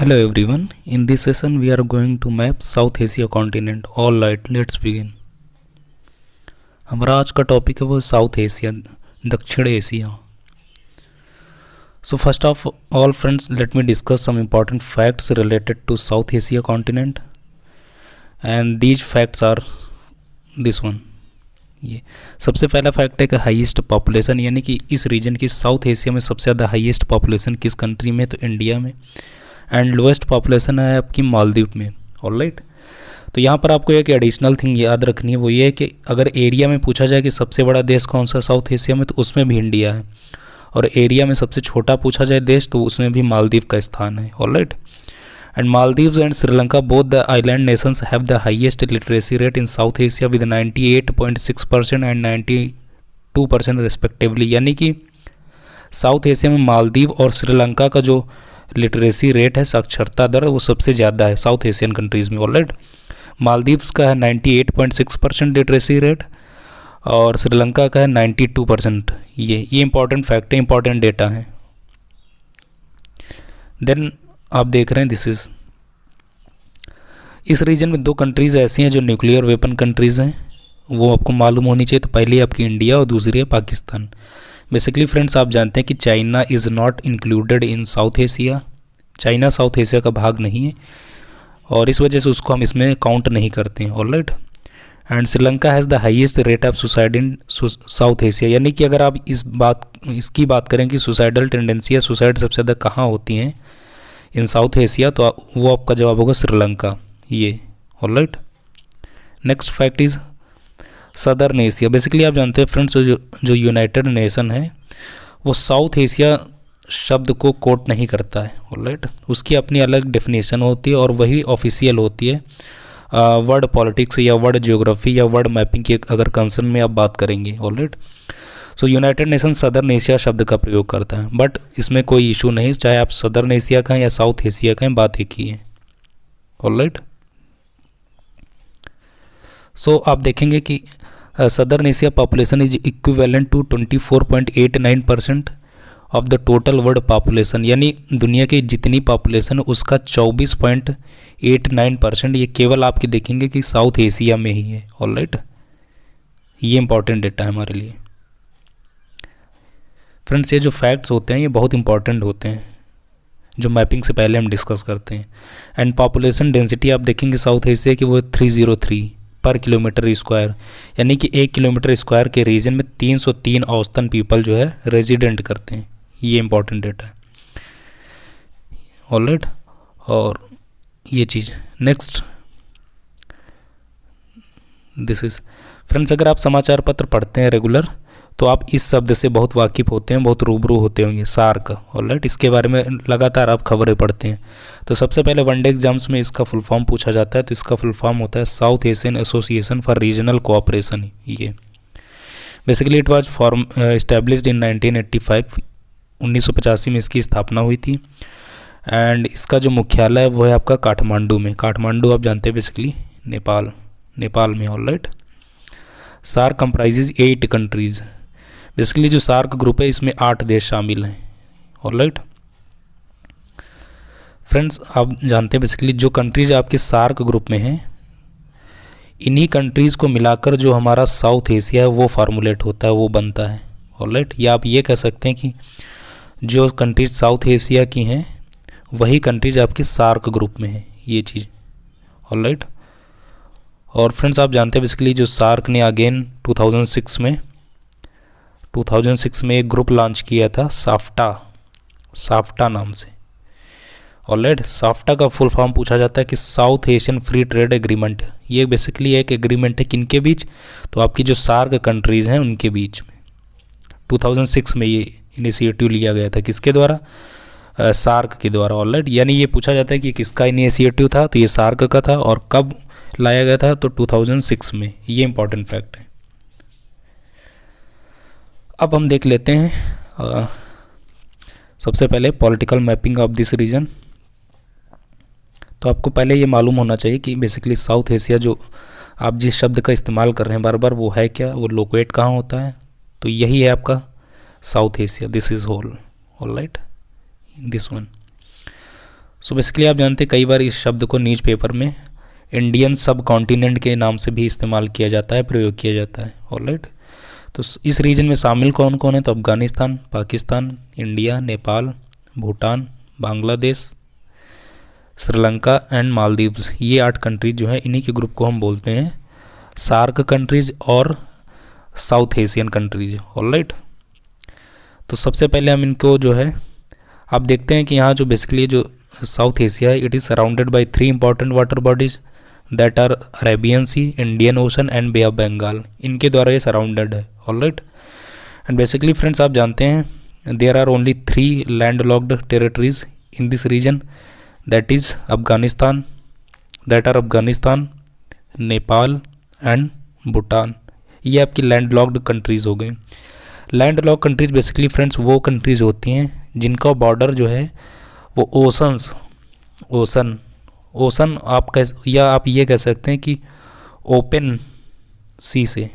Hello everyone. In this session we are going to map South Asia continent. All right, let's begin. हमारा आज का topic है वो south Asia, दक्षिण Asia. So first of all friends, let me discuss some important facts related to South Asia continent, and these facts are this one. ये सबसे पहला fact है कि हाईएस्ट पॉपुलेशन, यानी कि इस रीजन की साउथ एशिया में सबसे ज़्यादा हाईएस्ट पॉपुलेशन किस कंट्री में, तो इंडिया में. एंड लोएस्ट पॉपुलेशन है आपकी मालदीव में. ऑलराइट, तो यहाँ पर आपको एक एडिशनल थिंग याद रखनी है, वो ये है कि अगर एरिया में पूछा जाए कि सबसे बड़ा देश कौन सा साउथ एशिया में, तो उसमें भी इंडिया है. और एरिया में सबसे छोटा पूछा जाए देश, तो उसमें भी मालदीव का स्थान है. Alright, and Maldives and Sri Lanka both the island Nations have the highest literacy rate in south Asia with 98.6% and 92% respectively. यानी कि साउथ एशिया में मालदीव और श्रीलंका का जो लिटरेसी रेट है, साक्षरता दर, वो सबसे ज़्यादा है साउथ एशियन कंट्रीज़ में. ऑलराइट, मालदीव्स का है 98.6% लिटरेसी रेट और श्रीलंका का है 92%. ये इंपॉर्टेंट फैक्ट है, इंपॉर्टेंट डेटा है. देन आप देख रहे हैं दिस इज़, इस रीजन में दो कंट्रीज़ ऐसी हैं जो न्यूक्लियर वेपन कंट्रीज़ हैं, वो आपको मालूम होनी चाहिए. तो पहली आपकी इंडिया और दूसरी है पाकिस्तान. बेसिकली फ्रेंड्स, आप जानते हैं कि China is not included in south Asia. China south Asia का भाग नहीं है और इस वजह से उसको हम इसमें काउंट नहीं करते हैं. Alright, and Sri Lanka has the highest rate of suicide in south Asia. यानी कि अगर आप इसकी बात करें कि सुसाइडल टेंडेंसी या सुसाइड सबसे ज़्यादा कहाँ होती हैं इन साउथ एशिया, तो वो आपका जवाब होगा श्रीलंका. ये alright. Next fact is southern Asia. Basically आप जानते हैं फ्रेंड्स, जो यूनाइटेड नेशन है वो साउथ एशिया शब्द को कोट नहीं करता है. ऑलराइट, उसकी अपनी अलग डेफिनेशन होती है और वही ऑफिशियल होती है. वर्ड पॉलिटिक्स या वर्ड ज्योग्राफी या वर्ड मैपिंग की अगर कंसर्न में आप बात करेंगे. ऑलराइट, सो यूनाइटेड नेशन सदर्न एशिया शब्द का प्रयोग करता है, बट इसमें कोई इशू नहीं, चाहे आप सदर्न एशिया का या साउथ एशिया का, बात एक ही है. ऑलराइट, सो आप देखेंगे कि southern Asia population is equivalent to 24.89% of the total world population. यानी दुनिया की जितनी पॉपुलेशन है उसका 24.89% ये केवल आपके देखेंगे कि साउथ एशिया में ही है. ऑलराइट, ये इंपॉर्टेंट डेटा है हमारे लिए. फ्रेंड्स, ये जो फैक्ट्स होते हैं ये बहुत इंपॉर्टेंट होते हैं, जो मैपिंग से पहले हम डिस्कस करते हैं. एंड पॉपुलेशन डेंसिटी आप देखेंगे साउथ एशिया की वो 303 पर किलोमीटर स्क्वायर. यानी कि 1 किलोमीटर स्क्वायर के रीजन में 303 औसतन पीपल जो है रेजिडेंट करते हैं. ये इंपॉर्टेंट डेटा है. ऑलराइट, और ये चीज़ नेक्स्ट दिस इज़ फ्रेंड्स, अगर आप समाचार पत्र पढ़ते हैं रेगुलर, तो आप इस शब्द से बहुत वाकिफ़ होते हैं, बहुत रूबरू होते होंगे, सार्क. ऑलराइट, इसके बारे में लगातार आप खबरें पढ़ते हैं. तो सबसे पहले वनडे एग्जाम्स में इसका फुल फॉर्म पूछा जाता है, तो इसका फुल फॉर्म होता है South Asian Association for Regional Cooperation. ये basically it was form established in 1985. 1985 में इसकी स्थापना हुई थी. एंड इसका जो मुख्यालय है वो है आपका काठमांडू में. काठमांडू आप जानते हैं बेसिकली नेपाल में. Alright, SAARC comprises 8 countries. Basically जो सार्क ग्रुप है इसमें 8 देश शामिल हैं. ऑलराइट फ्रेंड्स, आप जानते हैं बेसिकली जो कंट्रीज आपके सार्क ग्रुप में हैं, इन्हीं कंट्रीज़ को मिलाकर जो हमारा साउथ एशिया है वो फार्मूलेट होता है, वो बनता है. ऑलराइट, या आप ये कह सकते हैं कि जो कंट्रीज साउथ एशिया की हैं वही कंट्रीज आपके सार्क ग्रुप में हैं. ये चीज़. ऑलराइट, और फ्रेंड्स आप जानते हैं बेसिकली जो सार्क ने अगेन 2006 में एक ग्रुप लॉन्च किया था साफ्टा नाम से. ऑलराइट, साफ्टा का फुल फॉर्म पूछा जाता है कि south Asian free trade agreement. ये बेसिकली एक एग्रीमेंट है किनके बीच, तो आपकी जो सार्क कंट्रीज़ हैं उनके बीच में. 2006 में ये इनिशिएटिव लिया गया था, किसके द्वारा, सार्क के द्वारा. ऑलराइट, यानी ये पूछा जाता है कि किसका इनिशिएटिव था, तो ये सार्क का था. और कब लाया गया था, तो 2006 में. ये इंपॉर्टेंट फैक्ट है. अब हम देख लेते हैं सबसे पहले political mapping of this region. तो आपको पहले ये मालूम होना चाहिए कि बेसिकली साउथ एशिया जो आप जिस शब्द का इस्तेमाल कर रहे हैं बार बार, वो है क्या, वो लोकेट कहाँ होता है, तो यही है आपका south Asia. This is whole. Alright, this one. So basically आप जानते हैं कई बार इस शब्द को न्यूज़पेपर में इंडियन सब कॉन्टिनेंट के नाम से भी इस्तेमाल किया जाता है, प्रयोग किया जाता है। ऑलराइट, तो इस रीजन में शामिल कौन कौन है? तो अफ़गानिस्तान, पाकिस्तान, इंडिया, नेपाल, भूटान, बांग्लादेश, श्रीलंका एंड मालदीव्स। ये 8 कंट्रीज जो है, इन्हीं के ग्रुप को हम बोलते हैं सार्क कंट्रीज और साउथ एशियन कंट्रीज। ऑलराइट, तो सबसे पहले हम इनको जो है, आप देखते हैं कि यहाँ जो बेसिकली जो साउथ एशिया है, it is surrounded by 3 important water bodies that are Arabian sea, Indian ocean and bay of Bengal. इनके द्वारा ये सराउंडेड है। ऑलराइट, एंड बेसिकली फ्रेंड्स आप जानते हैं there are only 3 land locked territories in this region, that is Afghanistan, Nepal and Bhutan. ये आपकी land locked countries हो गई। Land lock countries basically friends वो कंट्रीज़ होती हैं जिनका बॉर्डर जो है वो ओशन आप ये कह सकते हैं कि ओपन सी से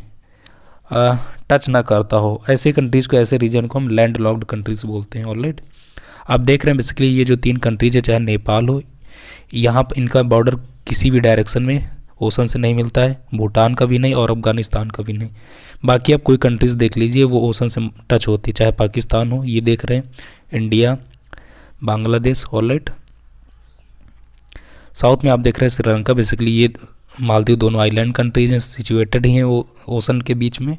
टच ना करता हो, ऐसे कंट्रीज़ को, ऐसे रीजन को हम लैंड लॉक्ड कंट्रीज़ बोलते हैं। ऑलराइट, आप देख रहे हैं बेसिकली ये जो 3 कंट्रीज है, चाहे नेपाल हो, यहाँ पर इनका बॉर्डर किसी भी डायरेक्शन में ओशन से नहीं मिलता है, भूटान का भी नहीं और अफगानिस्तान का भी नहीं। बाकी आप कोई कंट्रीज़ देख लीजिए वो ओशन से टच होती है, चाहे पाकिस्तान हो, ये देख रहे हैं, इंडिया, बांग्लादेश। ऑलराइट, साउथ में आप देख रहे हैं श्रीलंका, बेसिकली ये मालदीव, दोनों आइलैंड कंट्रीज हैं, सिचुएटेड ही हैं वो ओशन के बीच में।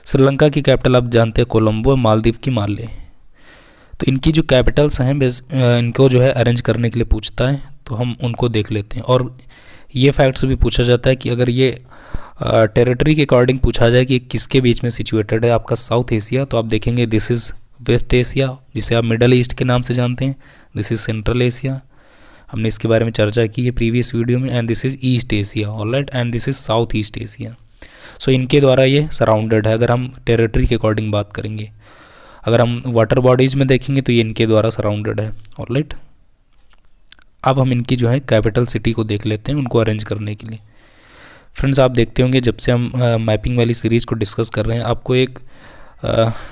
श्रीलंका की कैपिटल आप जानते हैं कोलंबो, मालदीव की माले। तो इनकी जो कैपिटल्स हैं इनको जो है अरेंज करने के लिए पूछता है, तो हम उनको देख लेते हैं। और ये फैक्ट्स भी पूछा जाता है कि अगर ये टेरिटरी के अकॉर्डिंग पूछा जाए कि किसके बीच में सिचुएटेड है आपका साउथ एशिया, तो आप देखेंगे दिस इज़ वेस्ट एशिया, जिसे आप मिडल ईस्ट के नाम से जानते हैं, दिस इज़ सेंट्रल एशिया, हमने इसके बारे में चर्चा की है प्रीवियस वीडियो में, and this is East Asia. Alright, and this is South East Asia. So इनके द्वारा ये सराउंडेड है, अगर हम टेरिटरी के अकॉर्डिंग बात करेंगे। अगर हम वाटर बॉडीज़ में देखेंगे तो ये इनके द्वारा सराउंडेड है। ऑलराइट, अब हम इनकी जो है कैपिटल सिटी को देख लेते हैं, उनको अरेंज करने के लिए। फ्रेंड्स आप देखते होंगे जब से हम मैपिंग वाली सीरीज़ को डिस्कस कर रहे हैं, आपको एक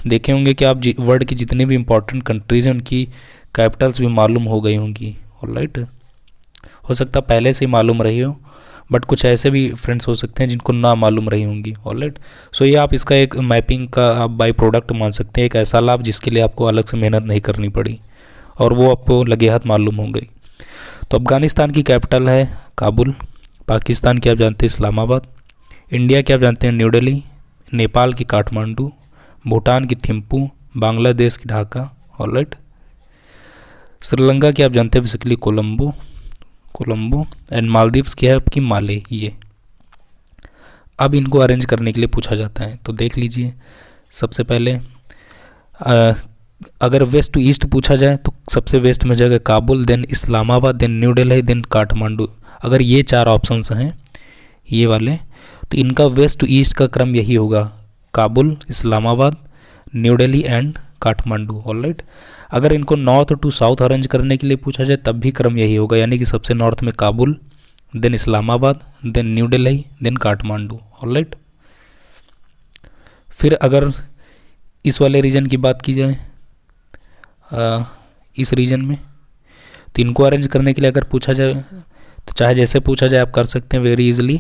देखे होंगे कि आप वर्ल्ड की जितनी भी इंपॉर्टेंट कंट्रीज़ हैं उनकी कैपिटल्स भी मालूम हो गई होंगी। ऑलराइट, हो सकता पहले से ही मालूम रही हो, बट कुछ ऐसे भी फ्रेंड्स हो सकते हैं जिनको ना मालूम रही होंगी। ऑलराइट, सो ये आप इसका एक मैपिंग का आप बाई प्रोडक्ट मान सकते हैं, एक ऐसा लाभ जिसके लिए आपको अलग से मेहनत नहीं करनी पड़ी और वो आपको लगे हाथ मालूम हो गई। तो अफ़गानिस्तान की कैपिटल है काबुल, पाकिस्तान की आप जानते हैं इस्लामाबाद, इंडिया की आप जानते हैं न्यू दिल्ली, नेपाल की काठमांडू, भूटान की थिम्पू, बांग्लादेश की ढाका। ऑलराइट, श्रीलंका की आप जानते हैं बेसिकली कोलंबो, एंड मालदीव्स की है आपकी माले। ये अब इनको अरेंज करने के लिए पूछा जाता है, तो देख लीजिए सबसे पहले अगर वेस्ट टू ईस्ट पूछा जाए तो सबसे वेस्ट में जाएगा Kabul, then Islamabad, then New Delhi, then Kathmandu. अगर ये 4 ऑप्शंस हैं ये वाले, तो इनका वेस्ट टू ईस्ट का क्रम यही होगा, Kabul, Islamabad, new Delhi and Kathmandu. Alright, अगर इनको नॉर्थ टू साउथ अरेंज करने के लिए पूछा जाए तब भी क्रम यही होगा, यानी कि सबसे नॉर्थ में Kabul, then Islamabad, then New Delhi, then Kathmandu. Alright, फिर अगर इस वाले रीजन की बात की जाए, इस रीजन में, तो इनको अरेंज करने के लिए अगर पूछा जाए तो चाहे जैसे पूछा जाए आप कर सकते हैं वेरी इजीली।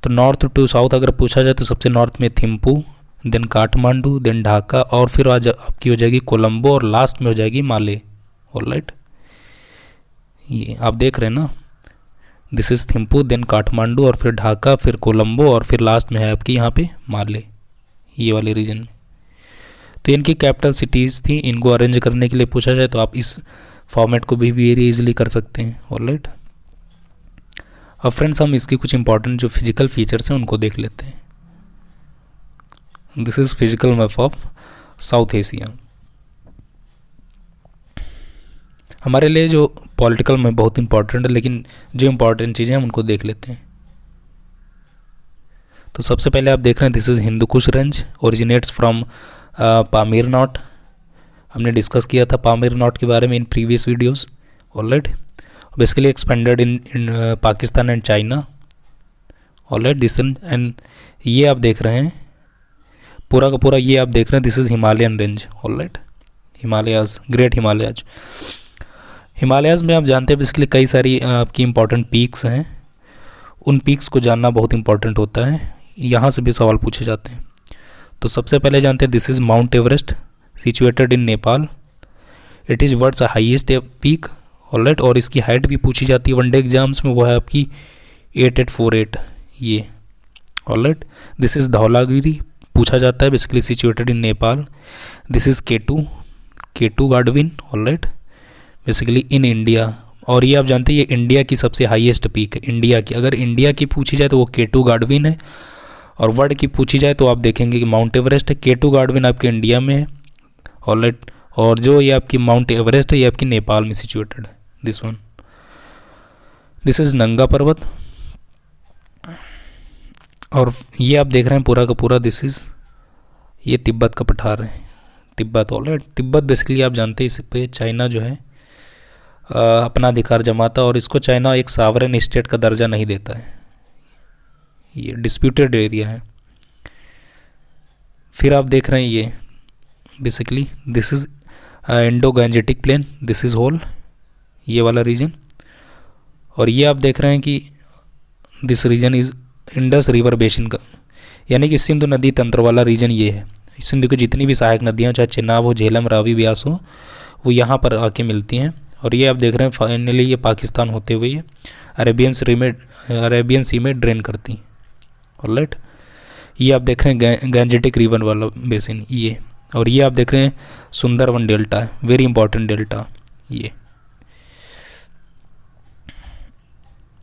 तो नॉर्थ टू साउथ अगर पूछा जाए तो सबसे नॉर्थ में थिम्पू, देन काठमांडू, देन ढाका, और फिर आज आपकी हो जाएगी कोलंबो, और लास्ट में हो जाएगी माले। ऑलराइट, ये आप देख रहे हैं ना, this is Thimphu, then Kathmandu, और फिर ढाका, फिर कोलंबो, और फिर लास्ट में है आपकी यहाँ पे माले, ये वाले रीजन में। तो इनकी कैपिटल सिटीज़ थी, इनको अरेंज करने के लिए पूछा जाए तो आप इस फॉर्मेट को भी वेरी इजीली कर सकते हैं। ऑलराइट, अब फ्रेंड्स हम इसकी कुछ इंपॉर्टेंट जो फिजिकल फीचर्स हैं उनको देख लेते हैं। This is physical map of south Asia. हमारे लिए जो पॉलिटिकल में बहुत इंपॉर्टेंट है, लेकिन जो इंपॉर्टेंट चीज़ें हम उनको देख लेते हैं। तो सबसे पहले आप देख रहे हैं this is Hindu Kush range, originates from Pamir not. हमने डिस्कस किया था पामीर नॉट के बारे में in previous videos. Alright, basically expanded in Pakistan and China. Alright, this and ये आप देख रहे हैं पूरा का पूरा, ये आप देख रहे हैं this is Himalayan range. Alright, Himalayas, great Himalayas. Himalayas में आप जानते हैं बेसिकली कई सारी आपकी इंपॉर्टेंट पीक्स हैं, उन पीक्स को जानना बहुत इंपॉर्टेंट होता है, यहाँ से भी सवाल पूछे जाते हैं। तो सबसे पहले जानते हैं this is Mount Everest situated in Nepal, it is world's highest peak, alright, और इसकी हाइट भी पूछी जाती है वनडे एग्जाम्स में, वो है आपकी 8848 ये, ऑलराइट। दिस इज़ धौलागिरी पूछा जाता है basically situated in Nepal. This is K2 Godwin, alright, basically in India, और ये आप जानते हैं ये इंडिया की सबसे हाईएस्ट पीक है, इंडिया की। अगर इंडिया की पूछी जाए तो वो K2 गार्डविन है, और वर्ल्ड की पूछी जाए तो आप देखेंगे कि माउंट एवरेस्ट है। K2 गार्डविन आपके इंडिया में है, ऑलराइट, और जो ये आपकी माउंट एवरेस्ट है ये आपकी नेपाल में सिचुएटेड है, दिस वन। दिस इज़ नंगा पर्वत, और ये आप देख रहे हैं पूरा का पूरा, दिस इज़ ये तिब्बत का पठार है, तिब्बत, ऑलराइट। तिब्बत बेसिकली आप जानते हैं इस पे चाइना जो है अपना अधिकार जमाता, और इसको चाइना एक सावरेन स्टेट का दर्जा नहीं देता है, ये डिस्प्यूटेड एरिया है। फिर आप देख रहे हैं ये basically this is Indo Gangetic plain, this is whole, ये वाला रीजन, और ये आप देख रहे हैं कि this region is Indus river basin का, यानी कि सिंधु नदी तंत्र वाला रीजन ये है। सिंधु की जितनी भी सहायक नदियाँ, चाहे चेनाब हो, झेलम, रावी, ब्यास हो, वो यहाँ पर आके मिलती हैं। और ये आप देख रहे हैं फाइनली ये पाकिस्तान होते हुए ये अरेबियन सी में ड्रेन करती, ऑलराइट। ये आप देख रहे हैं गैंजेटिक रिवर वाला बेसिन ये, और ये आप देख रहे हैं सुंदरवन डेल्टा है, वेरी इंपॉर्टेंट डेल्टा ये।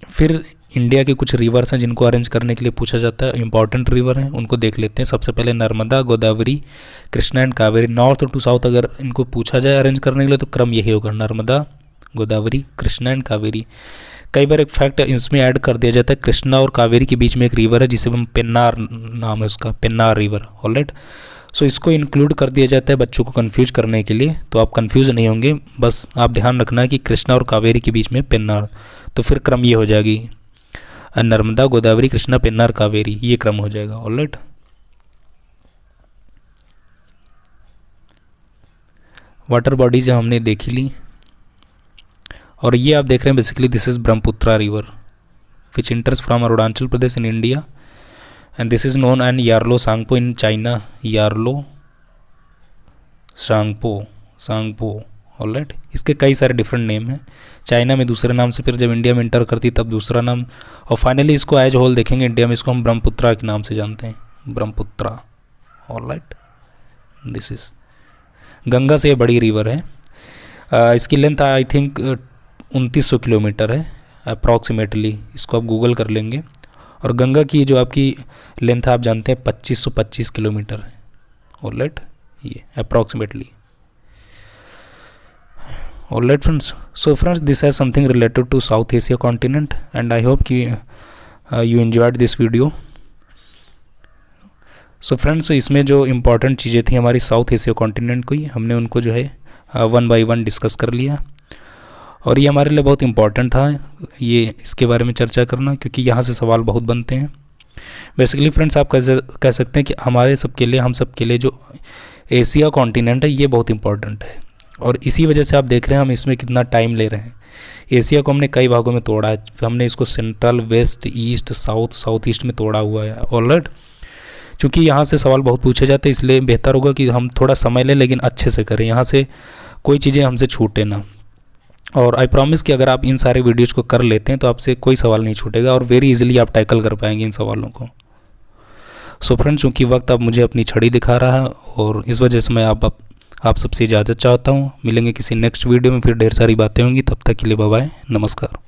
फिर इंडिया के कुछ रिवर्स हैं जिनको अरेंज करने के लिए पूछा जाता है, इंपॉर्टेंट रिवर हैं, उनको देख लेते हैं। सबसे पहले Narmada, Godavari, Krishna and Kaveri. North to south अगर इनको पूछा जाए अरेंज करने के लिए तो क्रम यही होगा, नर्मदा, गोदावरी, कृष्णा एंड कावेरी। कई बार एक फैक्ट इसमें ऐड कर दिया जाता है, कृष्णा और कावेरी के बीच में एक रिवर है जिसे हम पेन्नार नाम है उसका, पेन्नार रिवर, ऑलराइट। सो इसको इंक्लूड कर दिया जाता है बच्चों को कंफ्यूज करने के लिए, तो आप कंफ्यूज नहीं होंगे, बस आप ध्यान रखना है कि कृष्णा और कावेरी के बीच में पेन्नार, तो फिर क्रम ये हो जाएगी नर्मदा, गोदावरी, कृष्णा, पेन्नार, कावेरी, ये क्रम हो जाएगा, ऑलराइट। वाटर बॉडीज हमने देखी ली, और ये आप देख रहे हैं basically this is Brahmaputra river which इंटर्स from Arunachal Pradesh in India, and this is known and यार्लो Tsangpo in China, यार्लो Tsangpo, alright. इसके कई सारे डिफरेंट नेम हैं, चाइना में दूसरे नाम से, फिर जब इंडिया में इंटर करती तब दूसरा नाम, और फाइनली इसको एज होल देखेंगे इंडिया में इसको हम ब्रह्मपुत्रा के नाम से जानते हैं, Brahmaputra, alright. This is Ganga से ये बड़ी रिवर है, इसकी लेंथ आई थिंक 2900 किलोमीटर है अप्रॉक्सीमेटली, इसको आप गूगल कर लेंगे। और गंगा की जो आपकी लेंथ आप जानते हैं 2525 किलोमीटर है, ऑलराइट, ये approximately, alright friends. So friends, this has something related to South Asia continent, and I hope कि you enjoyed this video. So friends, इसमें जो इम्पॉर्टेंट चीज़ें थी हमारी साउथ एशिया कॉन्टिनेंट की, हमने उनको जो है वन बाय वन डिस्कस कर लिया, और ये हमारे लिए बहुत इम्पॉर्टेंट था ये इसके बारे में चर्चा करना, क्योंकि यहाँ से सवाल बहुत बनते हैं। बेसिकली फ्रेंड्स, आप कह सकते हैं कि हमारे सबके लिए, हम सबके लिए जो एशिया कॉन्टिनेंट है ये बहुत इंपॉर्टेंट है, और इसी वजह से आप देख रहे हैं हम इसमें कितना टाइम ले रहे हैं। एशिया को हमने कई भागों में तोड़ा है, हमने इसको central, west, east, south east में तोड़ा हुआ है, ऑलराइट। चूँकि यहाँ से सवाल बहुत पूछे जाते हैं, इसलिए बेहतर होगा कि हम थोड़ा समय लें लेकिन अच्छे से करें, यहाँ से कोई चीज़ें हमसे छूटे ना। और आई प्रॉमिस कि अगर आप इन सारे वीडियोज़ को कर लेते हैं तो आपसे कोई सवाल नहीं छूटेगा, और वेरी इजीली आप टैकल कर पाएंगे इन सवालों को। सो फ्रेंड्स, चूँकि वक्त अब मुझे अपनी छड़ी दिखा रहा है, और इस वजह से मैं आप सबसे इजाज़त चाहता हूँ। मिलेंगे किसी नेक्स्ट वीडियो में, फिर ढेर सारी बातें होंगी, तब तक के लिए बाय बाय, नमस्कार।